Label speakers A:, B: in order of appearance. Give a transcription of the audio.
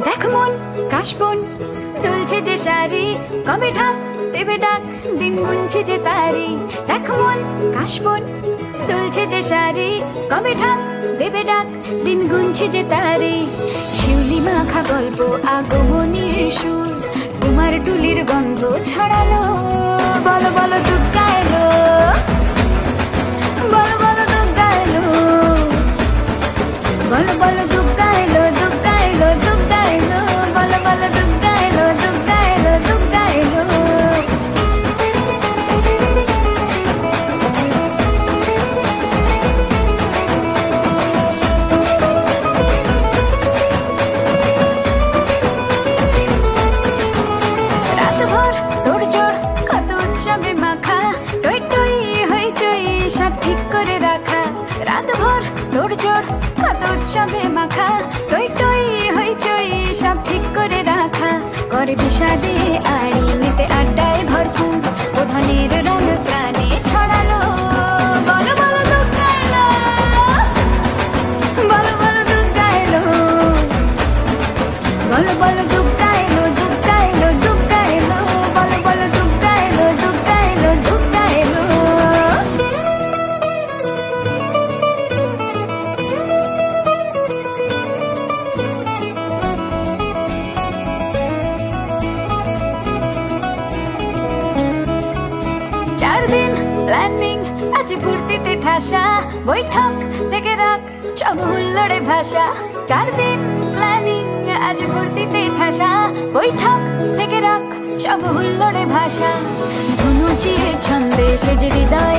A: দেখ মন কাশবন দুলছে যে শাড়ি, কবে ঢাক দেবে ডাক, দিন গুনছে যে তারি। দেখ মন কাশবন দুলছে যে শাড়ি, কবে ঢাক দেবে ডাক, দিন গুনছে যে তারি। শিউলি মাখা গল্প আগমনীর সুর, কুমার টুলির গন্ধ ছড়ালো। বলো বলো দুগ্গা এলো, বলো বলো দুগ্গা এলো, বলো বলো দুগ্গা এলো, দুগ্গা এলো, দুগ্গা এলো, বলো বলো দুগ্গা এলো, দুগ্গা এলো, দুগ্গা এলো। রাতভর তোড়জোড় কত উৎসবে মাখা, টই টই হইচই সব ঠিক করে রাখা। রাতভর তোড়জোড় কত উৎসবে মাখা, টই টই হইচই সব ঠিক করে রাখা। করে বিষাদে আড়ি নিতে আড্ডায় ভরপুর, প্রধানের রঙ প্রাণে ছড়ালো। বলো বলো দুগ্গা এলো, বলো বলো দুগ্গা এলো, বলো বলো দুগ্গা এলো, দুগ্গা এলো, দুগ্গা এলো, বলো বলো দুগ্গা এলো, দুগ্গা এলো, দুগ্গা এলো। 4 দিন প্ল্যানিং আজ ফুর্তিতে ঠাসা, বৈঠক থেকে রাখ সব হুল্লোড়ে ভাষা। 4 দিন প্ল্যানিং আজ ফুর্তিতে ঠাসা, বৈঠক থেকে রাখ সব হুল্লোড়ে ভাষা। ধুনুচির ছন্দে সেজে হৃদয়